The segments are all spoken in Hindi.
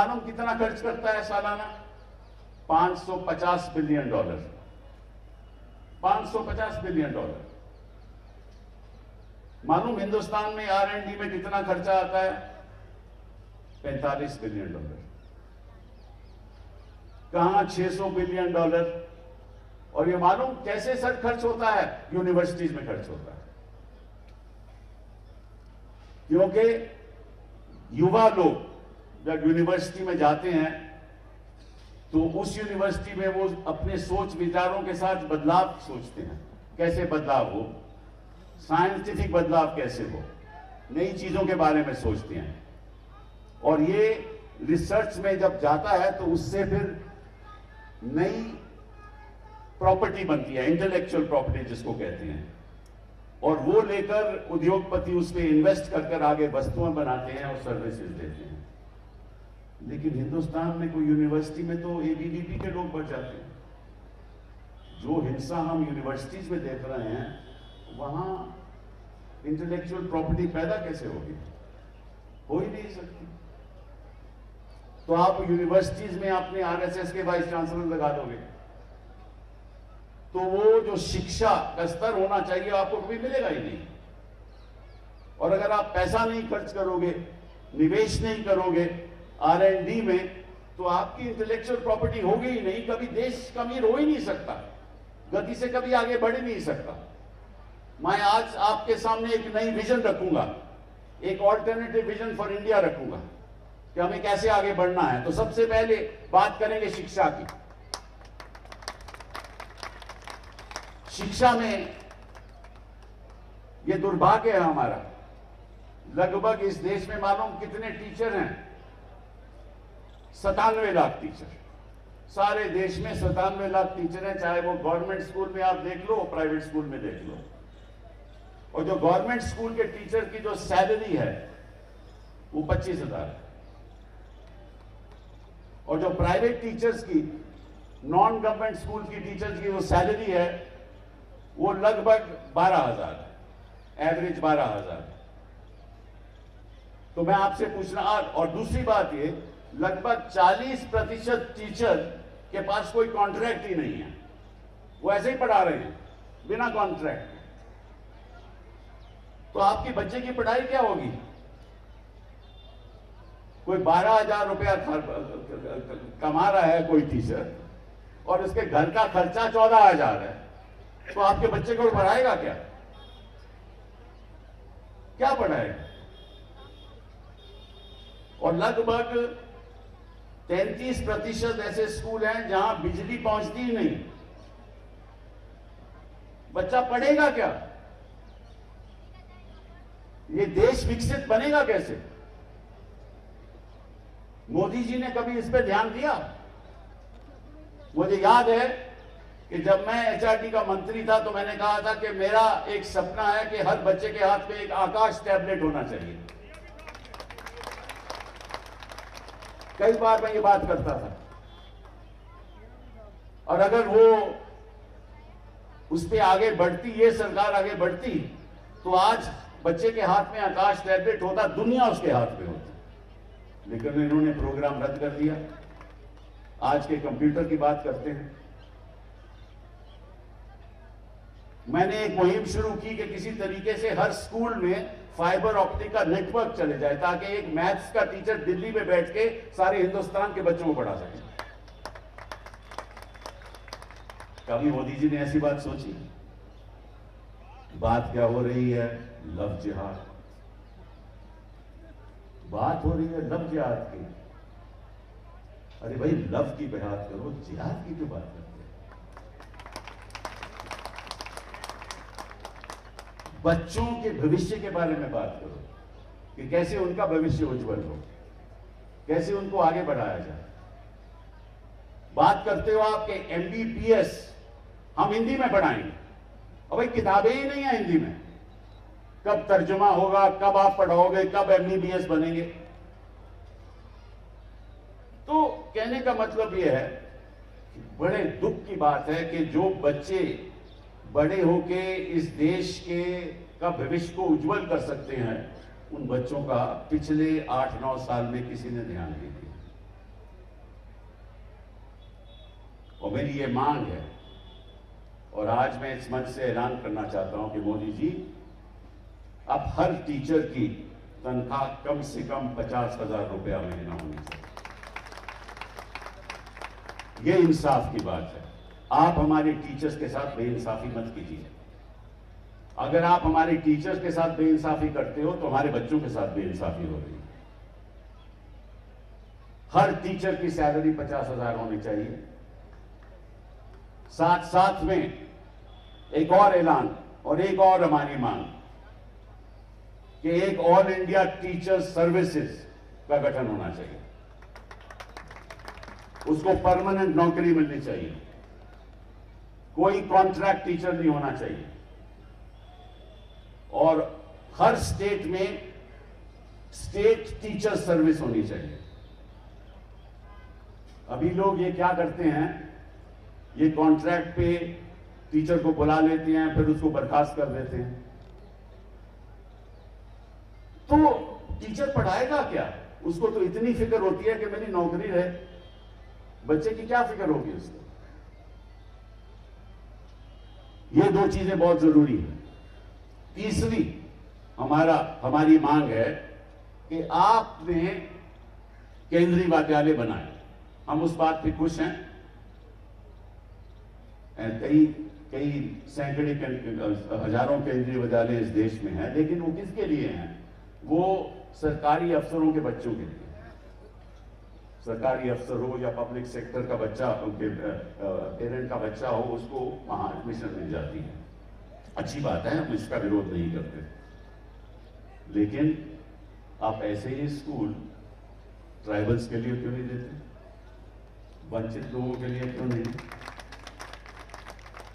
मालूम कितना खर्च करता है सालाना? $550 बिलियन। $550 बिलियन। मालूम हिंदुस्तान में R&D में कितना खर्चा आता है? $45 बिलियन। कहां $600 बिलियन? और ये मालूम कैसे सर खर्च होता है? यूनिवर्सिटीज में खर्च होता है, क्योंकि युवा लोग जब यूनिवर्सिटी में जाते हैं तो उस यूनिवर्सिटी में वो अपने सोच विचारों के साथ बदलाव सोचते हैं। कैसे बदलाव हो, साइंटिफिक बदलाव कैसे हो, नई चीजों के बारे में सोचते हैं। और ये रिसर्च में जब जाता है तो उससे फिर नई प्रॉपर्टी बनती है, इंटेलेक्चुअल प्रॉपर्टी जिसको कहते हैं, और वो लेकर उद्योगपति उस पर इन्वेस्ट कर आगे वस्तुएं बनाते हैं और सर्विसेज देते हैं। लेकिन हिंदुस्तान में कोई यूनिवर्सिटी में तो ABVP के लोग बढ़ जाते हैं। जो हिंसा हम यूनिवर्सिटीज में देख रहे हैं वहां इंटेलेक्चुअल प्रॉपर्टी पैदा कैसे होगी? हो ही नहीं सकती। तो आप यूनिवर्सिटीज में अपने RSS के वाइस चांसलर लगा दोगे तो वो जो शिक्षा का स्तर होना चाहिए आपको कभी मिलेगा ही नहीं। और अगर आप पैसा नहीं खर्च करोगे, निवेश नहीं करोगे R&D में, तो आपकी इंटेलेक्चुअल प्रॉपर्टी होगी ही नहीं। कभी देश अमीर हो ही नहीं सकता, गति से कभी आगे बढ़ ही नहीं सकता। मैं आज आपके सामने एक नई विजन रखूंगा, एक ऑल्टरनेटिव विजन फॉर इंडिया रखूंगा कि हमें कैसे आगे बढ़ना है। तो सबसे पहले बात करेंगे शिक्षा की। शिक्षा में ये दुर्भाग्य है हमारा, लगभग इस देश में मालूम कितने टीचर हैं? 97 लाख टीचर। सारे देश में 97 लाख टीचर हैं, चाहे वो गवर्नमेंट स्कूल में आप देख लो, प्राइवेट स्कूल में देख लो। और जो गवर्नमेंट स्कूल के टीचर की जो सैलरी है वो 25,000 है, और जो प्राइवेट टीचर्स की, नॉन गवर्नमेंट स्कूल की टीचर्स की जो सैलरी है वो लगभग 12,000 है, एवरेज 12,000। तो मैं आपसे पूछना, और दूसरी बात ये, लगभग 40% टीचर के पास कोई कॉन्ट्रैक्ट ही नहीं है, वो ऐसे ही पढ़ा रहे हैं बिना कॉन्ट्रैक्ट। तो आपके बच्चे की पढ़ाई क्या होगी? कोई 12,000 रुपया कमा रहा है कोई टीचर और उसके घर का खर्चा 14,000 है, तो आपके बच्चे को पढ़ाएगा क्या? क्या पढ़ाएगा? और लगभग 33% ऐसे स्कूल हैं जहां बिजली पहुंचती ही नहीं। बच्चा पढ़ेगा क्या? ये देश विकसित बनेगा कैसे? मोदी जी ने कभी इस पर ध्यान दिया? मुझे याद है कि जब मैं HRD का मंत्री था तो मैंने कहा था कि मेरा एक सपना है कि हर बच्चे के हाथ में एक आकाश टैबलेट होना चाहिए। कई बार मैं ये बात करता था, और अगर वो उस पे आगे बढ़ती, ये सरकार आगे बढ़ती, तो आज बच्चे के हाथ में आकाश टैबलेट होता, दुनिया उसके हाथ में होती। लेकिन इन्होंने प्रोग्राम रद्द कर दिया। आज के कंप्यूटर की बात करते हैं। मैंने एक मुहिम शुरू की कि किसी तरीके से हर स्कूल में फाइबर ऑप्टिक का नेटवर्क चले जाए, ताकि एक मैथ्स का टीचर दिल्ली में बैठ के सारे हिंदुस्तान के बच्चों को पढ़ा सके। कभी मोदी जी ने ऐसी बात सोची? बात क्या हो रही है? लव जिहाद। बात हो रही है लव जिहाद की। अरे भाई, लव की बात करो, जिहाद की क्यों बात करते हैं? बच्चों के भविष्य के बारे में बात करो कि कैसे उनका भविष्य उज्जवल हो, कैसे उनको आगे बढ़ाया जाए। बात करते हो आपके MBBS हम हिंदी में पढ़ाएंगे, और भाई किताबें ही नहीं है हिंदी में। कब तर्जुमा होगा, कब आप पढ़ाओगे, कब MBBS बनेंगे? तो कहने का मतलब यह है, बड़े दुख की बात है कि जो बच्चे बड़े होके इस देश का भविष्य को उज्जवल कर सकते हैं, उन बच्चों का पिछले 8-9 साल में किसी ने ध्यान नहीं दिया। और मेरी ये मांग है, और आज मैं इस मंच से ऐलान करना चाहता हूं कि मोदी जी, अब हर टीचर की तनख्वाह कम से कम 50,000 रुपया महीना होनी चाहिए। ये इंसाफ की बात है। आप हमारे टीचर्स के साथ बेइंसाफी मत कीजिए। अगर आप हमारे टीचर्स के साथ बेइंसाफी करते हो तो हमारे बच्चों के साथ बेइंसाफी हो रही है। हर टीचर की सैलरी 50,000 होनी चाहिए। साथ साथ में एक और ऐलान और एक और हमारी मांग कि एक ऑल इंडिया टीचर सर्विसेज का गठन होना चाहिए। उसको परमानेंट नौकरी मिलनी चाहिए, कोई कॉन्ट्रैक्ट टीचर नहीं होना चाहिए, और हर स्टेट में स्टेट टीचर सर्विस होनी चाहिए। अभी लोग ये क्या करते हैं, ये कॉन्ट्रैक्ट पे टीचर को बुला लेते हैं, फिर उसको बर्खास्त कर देते हैं। तो टीचर पढ़ाएगा क्या? उसको तो इतनी फिक्र होती है कि मेरी नौकरी रहे, बच्चे की क्या फिक्र होगी उसको? ये दो चीजें बहुत जरूरी है। तीसरी हमारी मांग है कि आपने केंद्रीय विद्यालय बनाए। हम उस बात पे खुश हैं। कई सैकड़े हजारों केंद्रीय विद्यालय इस देश में हैं, लेकिन वो किसके लिए हैं? वो सरकारी अफसरों के बच्चों के लिए। सरकारी अफसर हो या पब्लिक सेक्टर का बच्चा, उनके पेरेंट का बच्चा हो, उसको वहां एडमिशन मिल जाती है। अच्छी बात है, हम इसका विरोध नहीं करते, लेकिन आप ऐसे ही स्कूल ट्राइबल्स के लिए क्यों नहीं देते? वंचित लोगों के लिए क्यों नहीं?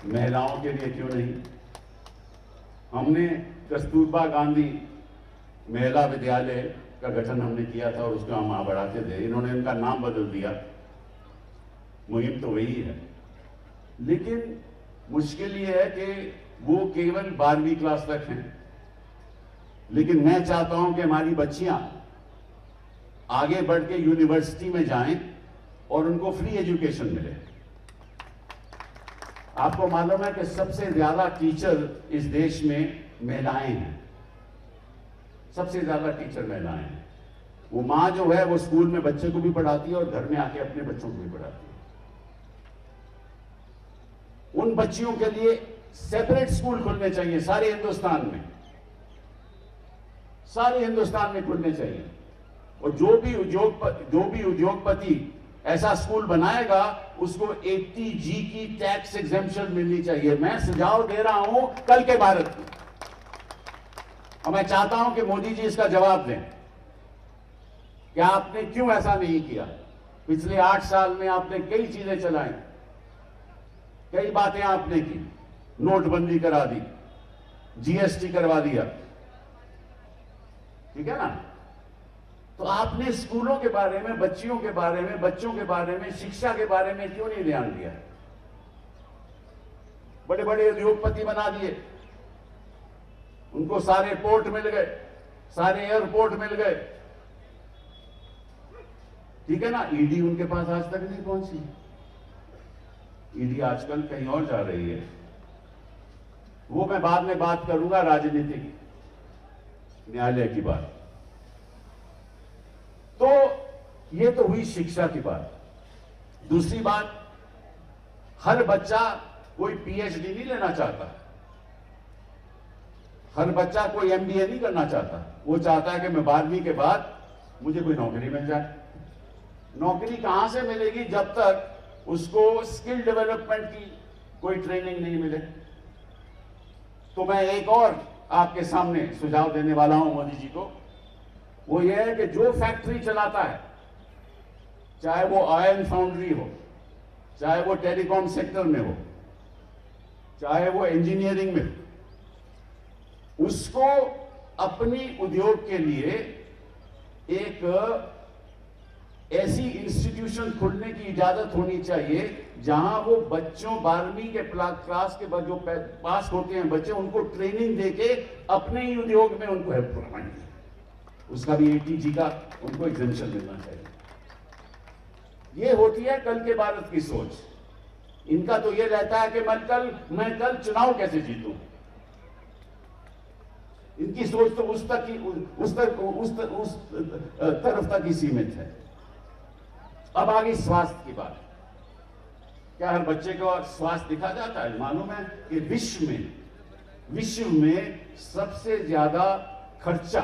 महिलाओं के लिए क्यों नहीं? हमने कस्तूरबा गांधी महिला विद्यालय का गठन हमने किया था और उसको हम वहां बढ़ाते थे। इन्होंने इनका नाम बदल दिया। मुहिम तो वही है, लेकिन मुश्किल ये है कि वो केवल 12वीं क्लास तक हैं। लेकिन मैं चाहता हूं कि हमारी बच्चियां आगे बढ़ के यूनिवर्सिटी में जाएं और उनको फ्री एजुकेशन मिले। आपको मालूम है कि सबसे ज्यादा टीचर इस देश में महिलाएं हैं। सबसे ज्यादा टीचर महिलाएं हैं। वो मां जो है वो स्कूल में बच्चे को भी पढ़ाती है और घर में आके अपने बच्चों को भी पढ़ाती है। उन बच्चियों के लिए सेपरेट स्कूल खुलने चाहिए सारे हिंदुस्तान में। सारे हिंदुस्तान में खुलने चाहिए। और जो भी उद्योगपति ऐसा स्कूल बनाएगा उसको 80G की टैक्स एग्जेम्पशन मिलनी चाहिए। मैं सुझाव दे रहा हूं कल के भारत में, और मैं चाहता हूं कि मोदी जी इसका जवाब दें कि आपने क्यों ऐसा नहीं किया। पिछले 8 साल में आपने कई चीजें चलाई, कई बातें आपने की। नोटबंदी करा दी, GST करवा दिया, ठीक है ना? तो आपने स्कूलों के बारे में, बच्चियों के बारे में, बच्चों के बारे में, शिक्षा के बारे में क्यों नहीं ध्यान दिया? बड़े बड़े उद्योगपति बना दिए, उनको सारे पोर्ट मिल गए, सारे एयरपोर्ट मिल गए, ठीक है ना? ईडी उनके पास आज तक नहीं पहुंची। ईडी आजकल कहीं और जा रही है। वो मैं बाद में बात करूंगा, राजनीतिक न्यायालय की बात। तो ये तो हुई शिक्षा की बात। दूसरी बात, हर बच्चा कोई PhD नहीं लेना चाहता, हर बच्चा कोई MBA नहीं करना चाहता। वो चाहता है कि मैं 12वीं के बाद मुझे कोई नौकरी मिल जाए। नौकरी कहां से मिलेगी जब तक उसको स्किल डेवलपमेंट की कोई ट्रेनिंग नहीं मिले? तो मैं एक और आपके सामने सुझाव देने वाला हूं मोदी जी को। वो ये है कि जो फैक्ट्री चलाता है, चाहे वो आयरन फाउंड्री हो, चाहे वो टेलीकॉम सेक्टर में हो, चाहे वो इंजीनियरिंग में हो, उसको अपनी उद्योग के लिए एक ऐसी इंस्टीट्यूशन खोलने की इजाजत होनी चाहिए जहां वो बच्चों 12वीं के क्लास के बाद जो पास होते हैं बच्चे, उनको ट्रेनिंग देके अपने ही उद्योग में उनको हेल्प करवाएंगे। उसका भी 80G का उनको एग्जेम्पशन मिलना चाहिए। ये होती है कल के भारत की सोच। इनका तो ये रहता है कि मैं कल चुनाव कैसे जीतूं। इनकी सोच तो उस तरफ तक ही सीमित है। अब आ गई स्वास्थ्य की बात। क्या हर बच्चे को स्वास्थ्य दिखा जाता है? मालूम है कि विश्व में सबसे ज्यादा खर्चा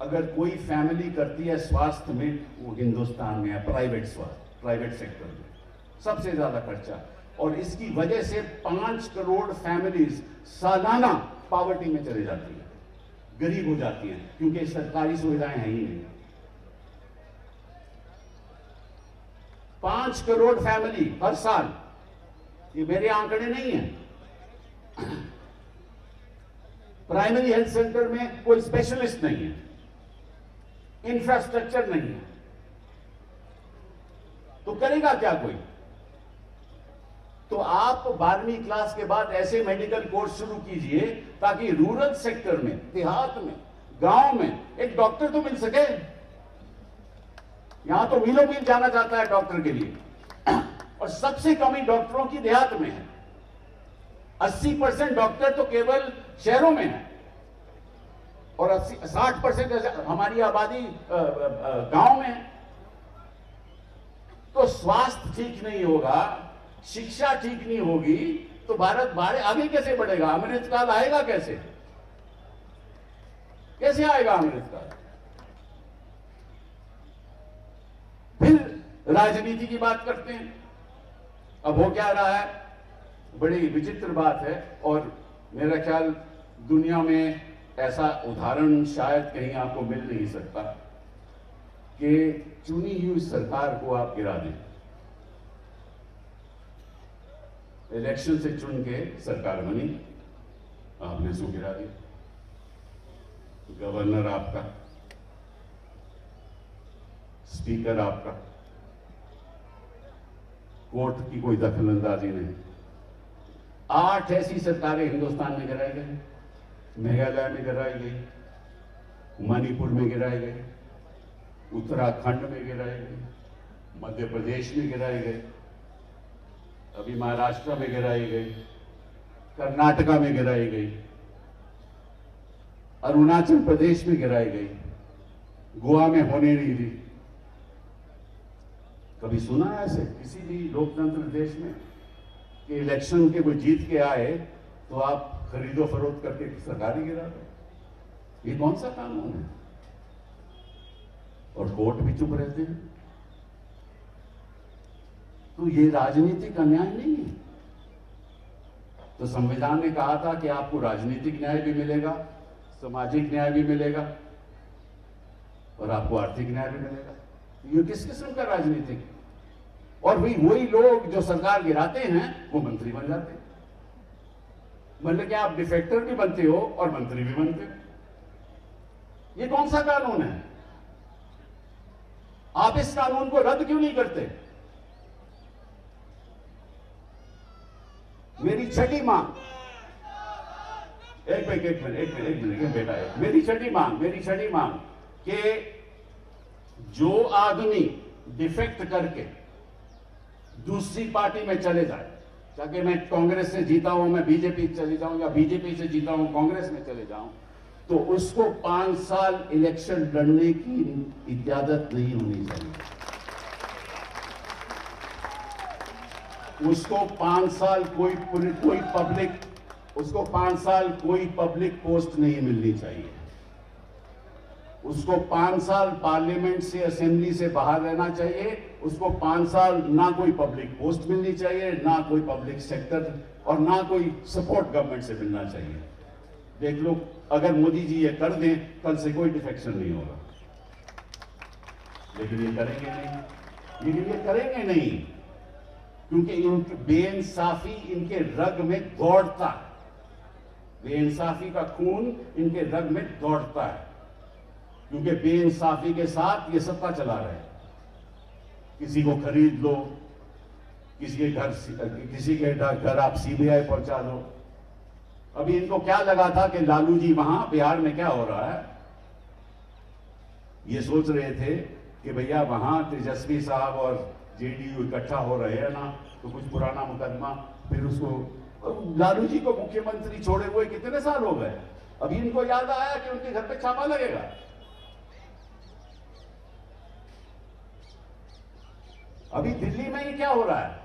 अगर कोई फैमिली करती है स्वास्थ्य में, वो हिंदुस्तान में है। प्राइवेट सेक्टर में सबसे ज्यादा खर्चा। और इसकी वजह से 5 करोड़ फैमिलीज सालाना पॉवर्टी में चले जाती है, गरीब हो जाती हैं, क्योंकि सरकारी सुविधाएं हैं ही नहीं। 5 करोड़ फैमिली हर साल, ये मेरे आंकड़े नहीं है। प्राइमरी हेल्थ सेंटर में कोई स्पेशलिस्ट नहीं है, इंफ्रास्ट्रक्चर नहीं है, तो करेगा क्या कोई? तो आप 12वीं क्लास के बाद ऐसे मेडिकल कोर्स शुरू कीजिए ताकि रूरल सेक्टर में, देहात में, गांव में एक डॉक्टर तो मिल सके। यहां तो मीलों मील जाना जाता है डॉक्टर के लिए, और सबसे कमी डॉक्टरों की देहात में है। 80% डॉक्टर तो केवल शहरों में है, और 60% हमारी आबादी गांव में है। तो स्वास्थ्य ठीक नहीं होगा, शिक्षा ठीक नहीं होगी, तो भारत आगे कैसे बढ़ेगा? अमृतकाल आएगा कैसे? कैसे आएगा अमृतकाल? फिर राजनीति की बात करते हैं। अब हो क्या रहा है, बड़ी विचित्र बात है, और मेरा ख्याल दुनिया में ऐसा उदाहरण शायद कहीं आपको मिल नहीं सकता कि चुनी हुई सरकार को आप गिरा दें। इलेक्शन से चुन के सरकार बनी, आपने उसको गिरा दिया। गवर्नर आपका, स्पीकर आपका, कोर्ट की कोई दखल अंदाजी नहीं। 8 ऐसी सरकारें हिंदुस्तान में गिराई गई। मेघालय में गिराई गई, मणिपुर में गिराई गई, उत्तराखंड में गिराई गई, मध्य प्रदेश में गिराई गई, अभी महाराष्ट्र में गिराई गई, कर्नाटका में गिराई गई, अरुणाचल प्रदेश में गिराई गई, गोवा में होने नहीं दी। कभी सुना है ऐसे किसी भी लोकतंत्र देश में कि इलेक्शन के कोई जीत के आए तो आप खरीदो फरोख्त करके सरकार ही गिरा दो? ये कौन सा कानून है? और कोर्ट भी चुप रहते हैं। तो ये राजनीतिक अन्याय नहीं है। तो संविधान ने कहा था कि आपको राजनीतिक न्याय भी मिलेगा, सामाजिक न्याय भी मिलेगा, और आपको आर्थिक न्याय भी मिलेगा। ये किस किस्म का राजनीतिक? और वही लोग जो सरकार गिराते हैं वो मंत्री बन जाते हैं। मतलब कि आप डिफेक्टर भी बनते हो और मंत्री भी बनते हो। ये कौन सा कानून है? आप इस कानून को रद्द क्यों नहीं करते? मेरी छठी मांग, एक मिनट बेटा, मेरी छठी मांग कि जो आदमी डिफेक्ट करके दूसरी पार्टी में चले जाए, चाहे मैं कांग्रेस से जीता हूं मैं बीजेपी चले जाऊं, या बीजेपी से जीता हूं कांग्रेस में चले जाऊं, तो उसको 5 साल इलेक्शन लड़ने की इजाजत नहीं होनी चाहिए। उसको 5 साल कोई पब्लिक पोस्ट नहीं मिलनी चाहिए। उसको 5 साल पार्लियामेंट से, असेंबली से बाहर रहना चाहिए। उसको 5 साल ना कोई पब्लिक पोस्ट मिलनी चाहिए, ना कोई पब्लिक सेक्टर, और ना कोई सपोर्ट गवर्नमेंट से मिलना चाहिए। देख लो, अगर मोदी जी ये कर दें, कल से कोई डिफेक्शन नहीं होगा। लेकिन ये करेंगे नहीं, क्योंकि इनकी बेइंसाफी इनके रग में दौड़ता है। बेइंसाफी का खून इनके रग में दौड़ता है, क्योंकि बेइंसाफी के साथ ये सत्ता चला रहे हैं। किसी को खरीद लो, किसी के घर आप सीबीआई पहुंचा दो। अभी इनको क्या लगा था कि लालू जी वहां बिहार में क्या हो रहा है, ये सोच रहे थे कि भैया वहां तेजस्वी साहब और जेडीयू इकट्ठा हो रहे हैं ना, तो कुछ पुराना मुकदमा, फिर उसको लालू जी को मुख्यमंत्री छोड़े हुए कितने साल हो गए, अभी इनको याद आया कि उनके घर पे छापा लगेगा। अभी दिल्ली में ये क्या हो रहा है,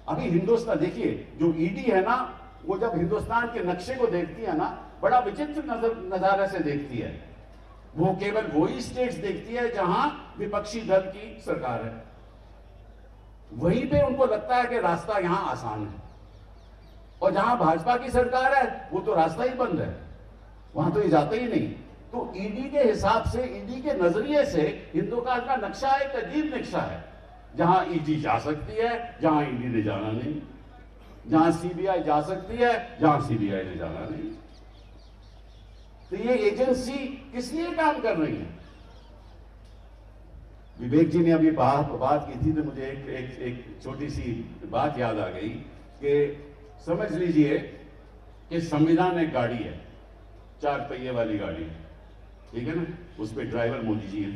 अभी हिंदुस्तान देखिए, जो ईडी है ना, वो जब हिंदुस्तान के नक्शे को देखती है ना, बड़ा विचित्र नजारे से देखती है। वो केवल वही स्टेट्स देखती है जहां विपक्षी दल की सरकार है, वहीं पे उनको लगता है कि रास्ता यहां आसान है, और जहां भाजपा की सरकार है वो तो रास्ता ही बंद है, वहां तो ये जाते ही नहीं। तो ईडी के हिसाब से, ईडी के नजरिए से हिंदुस्तान का नक्शा एक अजीब नक्शा है, जहां ईडी जा सकती है, जहां ईडी ने जाना नहीं, जहां सीबीआई जा सकती है, जहां सीबीआई ने जाना नहीं। तो ये एजेंसी किस लिए काम कर रही है? विवेक जी ने अभी बात की थी, तो मुझे एक छोटी सी बात याद आ गई कि समझ लीजिए कि संविधान एक गाड़ी है, 4 पहिए वाली गाड़ी है, ठीक है ना, उस पर ड्राइवर मोदी जी है,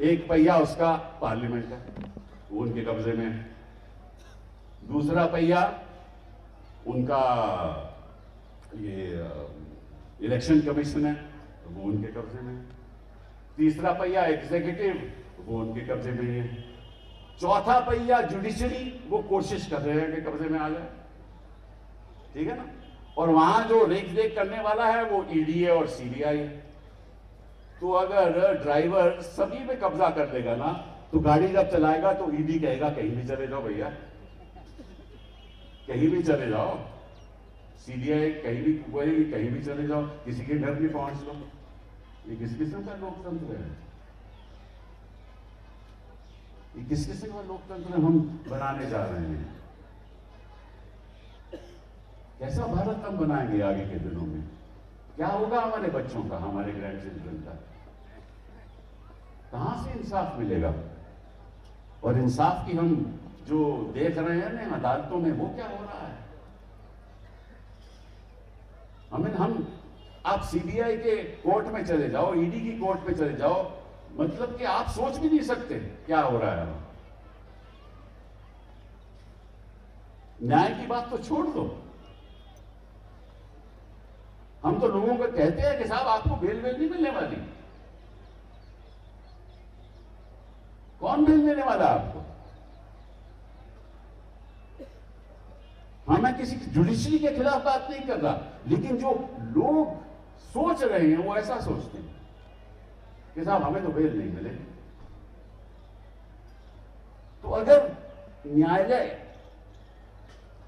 एक पहिया उसका पार्लियामेंट है, वो उनके कब्जे में है, दूसरा पहिया उनका ये इलेक्शन कमीशन है, वो उनके कब्जे में है, तीसरा पहिया एग्जीक्यूटिव, वो उनके कब्जे में ही है, चौथा पहिया जुडिशरी, वो कोशिश कर रहे हैं कि कब्जे में आ जाए, ठीक है ना, और वहां जो रेख देख करने वाला है वो ईडी है और सीबीआई है। तो अगर ड्राइवर सभी पे कब्जा कर लेगा ना, तो गाड़ी जब चलाएगा तो ईडी कहेगा कहीं भी चले जाओ भैया, कहीं भी चले जाओ, सीबीआई कहीं भी बोलेगी कहीं भी चले जाओ, किसी के घर भी पहुंच लो। ये किस किस्म का लोकतंत्र है? ये किस किस्म का लोकतंत्र हम बनाने जा रहे हैं? कैसा भारत हम बनाएंगे आगे के दिनों में? क्या होगा हमारे बच्चों का, हमारे ग्रैंड चिल्ड्रन का? कहां से इंसाफ मिलेगा? और इंसाफ की हम जो देख रहे हैं ना अदालतों में, वो क्या हो रहा है? हम आप सीबीआई के कोर्ट में चले जाओ, ईडी की कोर्ट में चले जाओ, मतलब कि आप सोच भी नहीं सकते क्या हो रहा है। न्याय की बात तो छोड़ दो, हम तो लोगों को कहते हैं कि साहब आपको बेल नहीं मिलने वाली। कौन बेल देने वाला आपको? हाँ, मैं किसी जुडिशरी के खिलाफ बात नहीं कर रहा, लेकिन जो लोग सोच रहे हैं वो ऐसा सोचते हैं कि साहब हमें तो बेल नहीं मिले। तो अगर न्यायालय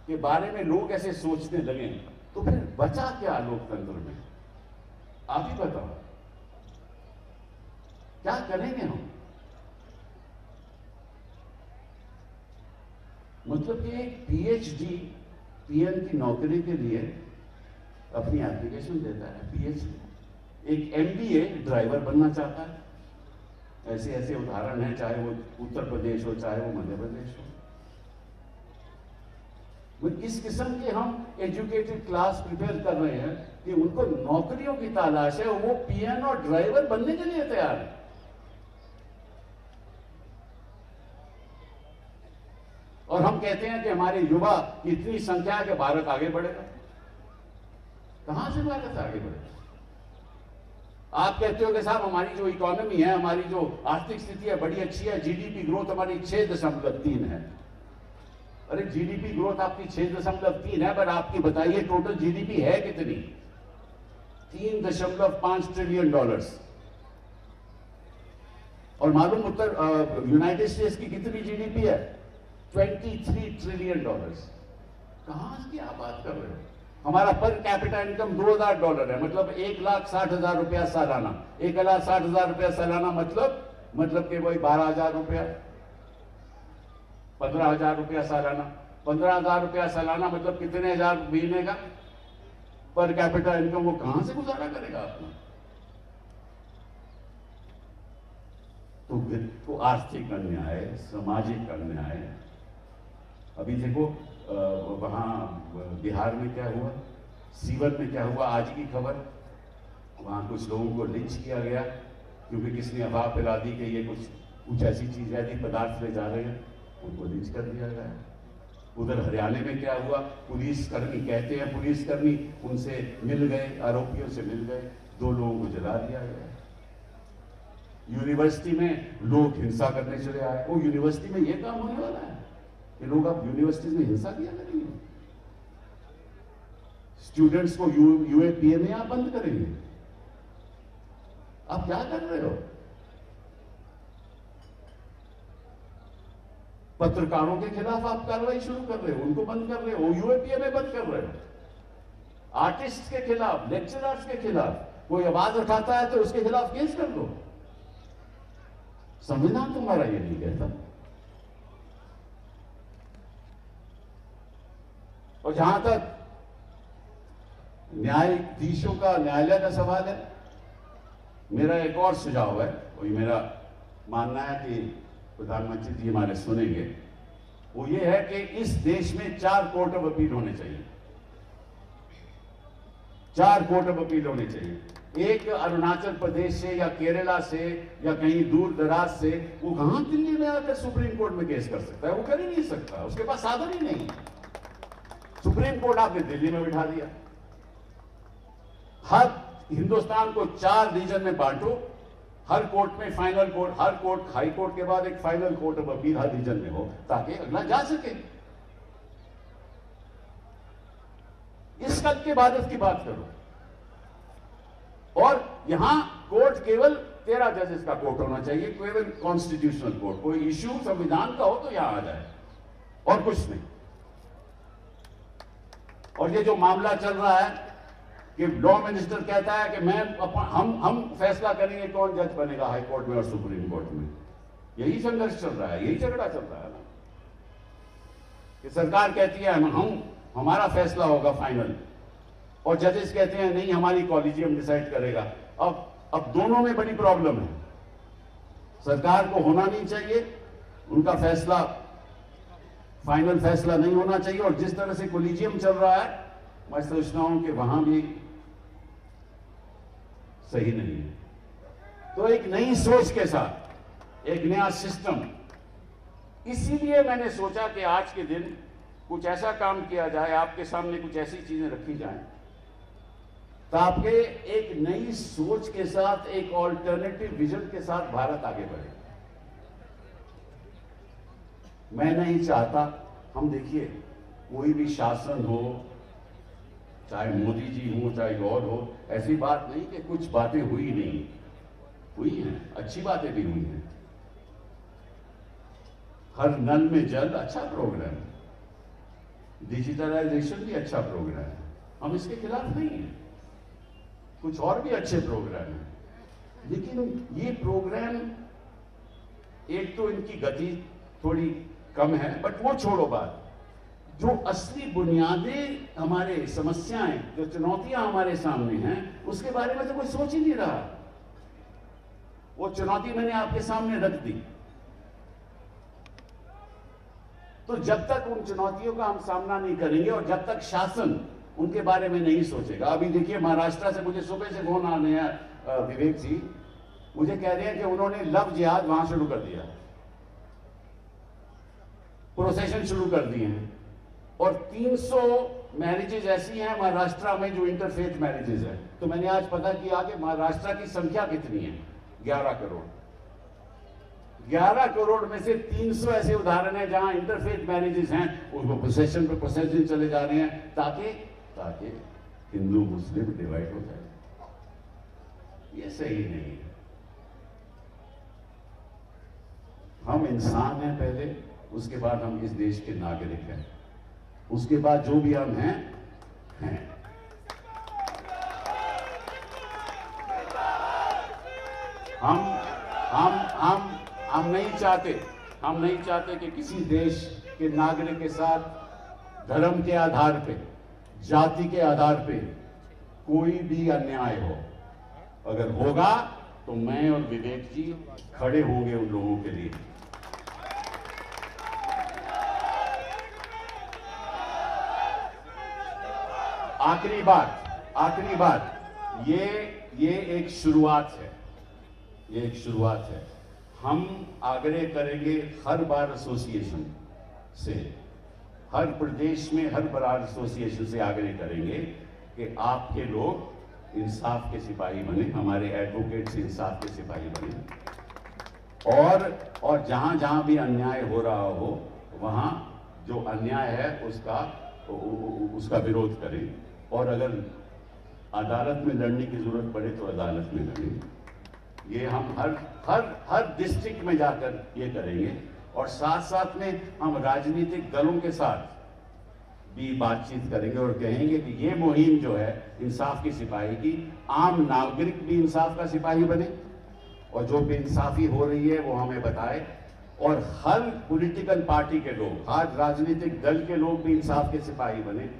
के बारे में लोग ऐसे सोचने लगे तो फिर बचा क्या लोकतंत्र में? आप ही बताओ, क्या करेंगे हम? मतलब कि एक पीएचडी पीएन की नौकरी के लिए अपनी एप्लीकेशन देता है, पीएचडी, एक एमबीए ड्राइवर बनना चाहता है। ऐसे ऐसे उदाहरण हैं, चाहे वो उत्तर प्रदेश हो चाहे वो मध्य प्रदेश हो। वो इस किस्म के हम एजुकेटेड क्लास प्रिपेयर कर रहे हैं कि उनको नौकरियों की तलाश है, वो पीएन और ड्राइवर बनने के लिए तैयार है। और हम कहते हैं कि हमारे युवा की इतनी संख्या है कि भारत आगे बढ़ेगा। कहां से भारत आगे बढ़ेगा? आप कहते हो कि साहब हमारी जो इकोनॉमी है, हमारी जो आर्थिक स्थिति है बड़ी अच्छी है, जीडीपी ग्रोथ हमारी 6.3 है। अरे जीडीपी ग्रोथ आपकी 6.3 है, पर आपकी बताइए टोटल जीडीपी है कितनी? $3.5 ट्रिलियन। और मालूम उत्तर यूनाइटेड स्टेट्स की कितनी जीडीपी है? $23 ट्रिलियन। कहां की आप बात कर रहे हो? हमारा पर कैपिटा इनकम $2,000 है, मतलब 1,60,000 रुपया सालाना। 1,60,000 रुपया सालाना मतलब कि वही 12,000 रुपया, 15,000 रुपया सालाना। 15,000 रुपया सालाना मतलब कितने हजार महीने का पर कैपिटा इनकम? वो कहां से गुजारा करेगा अपना? तो आर्थिक अन्याय, सामाजिक अन्याय। अभी देखो वहां बिहार में क्या हुआ, सीवर में क्या हुआ, आज की खबर। वहां कुछ लोगों को लिंच किया गया क्योंकि किसने अफवाह फैला दी कि ये कुछ कुछ ऐसी चीज यदि पदार्थ ले जा रहे हैं उनको लिंच कर दिया गया। उधर हरियाणा में क्या हुआ, पुलिसकर्मी कहते हैं पुलिसकर्मी उनसे मिल गए, आरोपियों से मिल गए, 2 लोगों को जला दिया गया। यूनिवर्सिटी में लोग हिंसा करने चले आए। वो यूनिवर्सिटी में ये काम होने वाला है कि लोग अब यूनिवर्सिटी में हिंसा किया करेंगे, स्टूडेंट्स को यूएपीए में आप बंद करेंगे। आप क्या कर रहे हो? पत्रकारों के खिलाफ आप कार्रवाई शुरू कर रहे हो, उनको बंद कर रहे हो, यूएपीए में बंद कर रहे हो। आर्टिस्ट के खिलाफ, लेक्चरर्स के खिलाफ कोई आवाज उठाता है तो उसके खिलाफ केस कर दो। संविधान तुम्हारा ये नहीं कहता। और जहां तक न्यायाधीशों का, न्यायालय का सवाल है, मेरा एक और सुझाव है, वही मेरा मानना है कि प्रधानमंत्री जी हमारे सुनेंगे। वो ये है कि इस देश में 4 कोर्ट ऑफ अपील होने चाहिए। 4 कोर्ट ऑफ अपील होने चाहिए। एक अरुणाचल प्रदेश से या केरला से या कहीं दूर दराज से, वो कहां दिल्ली में आकर सुप्रीम कोर्ट में केस कर सकता है? वो कर ही नहीं सकता, उसके पास साधन ही नहीं। सुप्रीम कोर्ट आपने दिल्ली में बिठा दिया। हर हिंदुस्तान को 4 रीजन में बांटो, हर कोर्ट में फाइनल कोर्ट, हर कोर्ट, हाई कोर्ट के बाद एक फाइनल कोर्ट ऑफ अपील हर रीजन में हो, ताकि अगला जा सके। इस कल के बाद की बात करो। और यहां कोर्ट केवल 13 जजेस का कोर्ट होना चाहिए, केवल कॉन्स्टिट्यूशनल कोर्ट। कोई इश्यू संविधान का हो तो यहां आ जाए, और कुछ नहीं। और ये जो मामला चल रहा है कि लॉ मिनिस्टर कहता है कि हम फैसला करेंगे कौन जज बनेगा हाई कोर्ट में और सुप्रीम कोर्ट में, यही संघर्ष चल रहा है, यही झगड़ा चल रहा है ना, कि सरकार कहती है हमारा फैसला होगा फाइनल, और जजेस कहते हैं नहीं, हमारी कॉलेजियम डिसाइड करेगा। अब दोनों में बड़ी प्रॉब्लम है। सरकार को होना नहीं चाहिए, उनका फैसला फाइनल फैसला नहीं होना चाहिए, और जिस तरह से कॉलेजियम चल रहा है मैं सोचता हूं कि वहां भी सही नहीं है। तो एक नई सोच के साथ एक नया सिस्टम, इसीलिए मैंने सोचा कि आज के दिन कुछ ऐसा काम किया जाए, आपके सामने कुछ ऐसी चीजें रखी जाएं ताकि एक नई सोच के साथ, एक ऑल्टरनेटिव विजन के साथ भारत आगे बढ़े। मैं नहीं चाहता, हम देखिए कोई भी शासन हो, चाहे मोदी जी हो चाहे और हो, ऐसी बात नहीं कि कुछ बातें हुई नहीं, हुई हैं, अच्छी बातें भी हुई हैं। हर नल में जल अच्छा प्रोग्राम है, डिजिटलाइजेशन भी अच्छा प्रोग्राम है, हम इसके खिलाफ नहीं हैं। कुछ और भी अच्छे प्रोग्राम हैं, लेकिन ये प्रोग्राम, एक तो इनकी गति थोड़ी कम है, बट वो छोड़ो बात, जो असली बुनियादी हमारे समस्याएं, जो चुनौतियां हमारे सामने हैं, उसके बारे में तो कोई सोच ही नहीं रहा। वो चुनौती मैंने आपके सामने रख दी। तो जब तक उन चुनौतियों का हम सामना नहीं करेंगे और जब तक शासन उनके बारे में नहीं सोचेगा, अभी देखिए महाराष्ट्र से मुझे सुबह से फोन आने हैं, विवेक जी मुझे कह रहे हैं कि उन्होंने लव जिहाद वहां शुरू कर दिया, प्रोसेशन शुरू कर दिए हैं, और 300 मैरिजेज ऐसी हैं महाराष्ट्र में जो इंटरफेथ मैरिजेज हैं। तो मैंने आज पता किया कि महाराष्ट्र की संख्या कितनी है, 11 करोड़। 11 करोड़ में से 300 ऐसे उदाहरण हैं जहां इंटरफेथ मैरिजेज हैं, उनको प्रोसेशन पे प्रोसेशन चले जा रहे हैं, ताकि हिंदू मुस्लिम डिवाइड हो जाए। ये सही नहीं है। हम इंसान हैं पहले, उसके बाद हम इस देश के नागरिक हैं, उसके बाद जो भी हम हैं। हम नहीं चाहते कि किसी देश के नागरिक के साथ धर्म के आधार पे, जाति के आधार पे कोई भी अन्याय हो। अगर होगा तो मैं और विवेक जी खड़े होंगे उन लोगों के लिए। आखिरी बात, ये एक शुरुआत है, ये एक शुरुआत है। हम आग्रह करेंगे हर बार एसोसिएशन से, हर प्रदेश में हर बार एसोसिएशन से आग्रह करेंगे कि आपके लोग इंसाफ के सिपाही बने, हमारे एडवोकेट्स इंसाफ के सिपाही बने, और जहां जहां भी अन्याय हो रहा हो वहां जो अन्याय है उसका विरोध करें, और अगर अदालत में लड़ने की जरूरत पड़े तो अदालत में लड़ें। ये हम हर डिस्ट्रिक्ट में जाकर ये करेंगे, और साथ साथ में हम राजनीतिक दलों के साथ भी बातचीत करेंगे और कहेंगे कि ये मुहिम जो है इंसाफ की सिपाही की, आम नागरिक भी इंसाफ का सिपाही बने, और जो बेइंसाफी हो रही है वो हमें बताए, और हर पॉलिटिकल पार्टी के लोग, हर राजनीतिक दल के लोग भी इंसाफ के सिपाही बने।